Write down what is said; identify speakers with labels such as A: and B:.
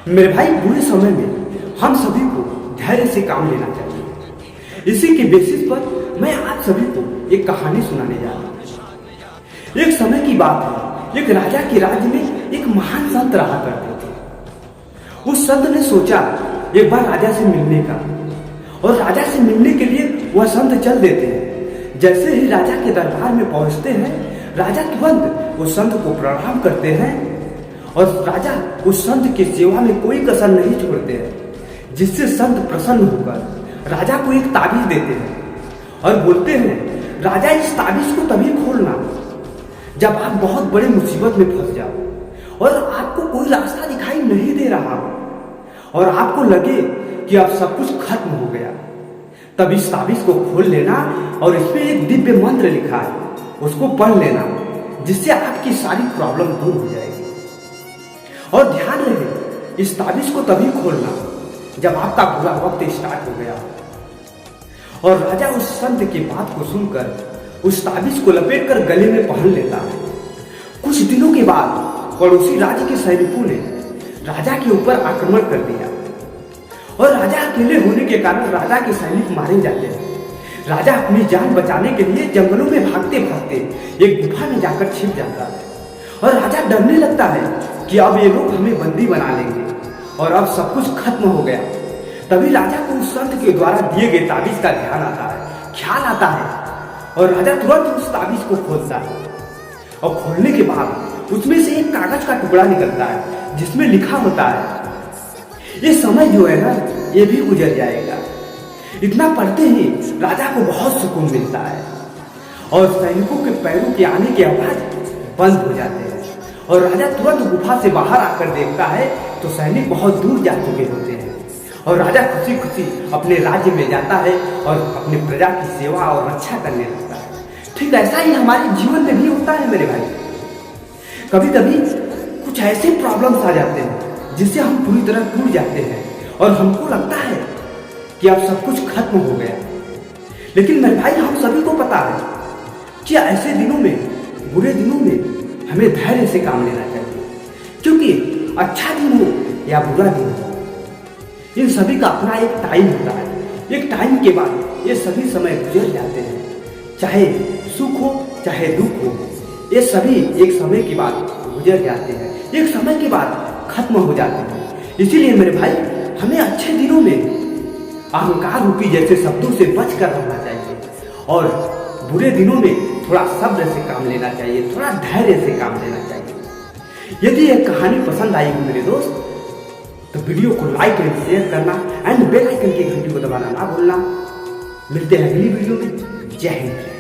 A: मेरे भाई, बुरे समय में हम सभी को धैर्य से काम लेना चाहिए। इसी के बेसिस पर मैं आप सभी को एक कहानी सुनाने जा रहा हूँ। एक समय की बात है, एक राजा के राज्य में एक महान संत रहा करते थे। उस संत ने सोचा एक बार राजा से मिलने का, और राजा से मिलने के लिए वह संत चल देते हैं। जैसे ही राजा के दरबार में पहुंचते हैं, राजा तुरंत उस संत को प्रणाम करते हैं और राजा उस संत की सेवा में कोई कसर नहीं छोड़ते हैं, जिससे संत प्रसन्न होकर राजा को एक ताबीज देते हैं और बोलते हैं, राजा इस ताबीज को तभी खोलना जब आप बहुत बड़े मुसीबत में फंस जाओ और आपको कोई रास्ता दिखाई नहीं दे रहा हो और आपको लगे कि अब सब कुछ खत्म हो गया। तब इस ताबीज को खोल लेना और इसमें एक दिव्य मंत्र लिखा है, उसको पढ़ लेना, जिससे आपकी सारी प्रॉब्लम दूर हो जाएगी। और ध्यान रहे, इस ताबीज को तभी खोलना जब आपका बुरा वक्त स्टार्ट हो गया। और राजा उस संत की बात को सुनकर उस ताबीज को लपेटकर गले में पहन लेता है। कुछ दिनों के बाद पड़ोसी राज्य के सैनिकों ने राजा के ऊपर आक्रमण कर दिया और राजा अकेले होने के कारण राजा के सैनिक मारे जाते हैं। राजा अपनी जान बचाने के लिए जंगलों में भागते भागते एक गुफा में जाकर छिप जाता है और राजा डरने लगता है कि अब ये लोग हमें बंदी बना लेंगे और अब सब कुछ खत्म हो गया। तभी राजा को उस संत के द्वारा दिए गए ताबीज का ध्यान आता है, ख्याल आता है और राजा तुरंत उस ताबीज को खोलता है। और खोलने के बाद उसमें से एक कागज का टुकड़ा निकलता है जिसमें लिखा होता है, ये समय जो है ना, ये भी गुजर जाएगा। इतना पढ़ते ही राजा को बहुत सुकून मिलता है और सैनिकों के पैरों के आने की आवाज बंद हो जाते हैं और राजा तुरंत गुफा से बाहर आकर देखता है तो सैनिक बहुत दूर जा चुके होते हैं और राजा खुशी खुशी अपने राज्य में जाता है और अपने प्रजा की सेवा और रक्षा करने लगता है। ठीक ऐसा ही हमारे जीवन में भी होता है मेरे भाई। कभी कभी कुछ ऐसे प्रॉब्लम्स आ जाते हैं जिससे हम पूरी तरह टूट जाते हैं और हमको लगता है कि अब सब कुछ खत्म हो गया। लेकिन मेरे भाई, हम सभी को पता है कि ऐसे दिनों में, बुरे दिनों में हमें धैर्य से काम लेना चाहिए, क्योंकि अच्छा दिन हो या बुरा दिन हो, इन सभी का अपना एक टाइम होता है। एक टाइम के बाद ये सभी समय गुजर जाते हैं, चाहे सुख हो चाहे दुख हो, ये सभी एक समय के बाद गुजर जाते हैं, एक समय के बाद खत्म हो जाते हैं। इसीलिए मेरे भाई, हमें अच्छे दिनों में अहंकार रूपी जैसे शब्दों से बच कर रहना चाहिए और बुरे दिनों में थोड़ा सब्र से काम लेना चाहिए, थोड़ा धैर्य से काम लेना चाहिए। यदि यह कहानी पसंद आई हो मेरे दोस्त, तो वीडियो को लाइक एंड शेयर करना एंड बेल आइकन की घंटी को दबाना ना भूलना। मिलते हैं अगली वीडियो में। जय हिंद।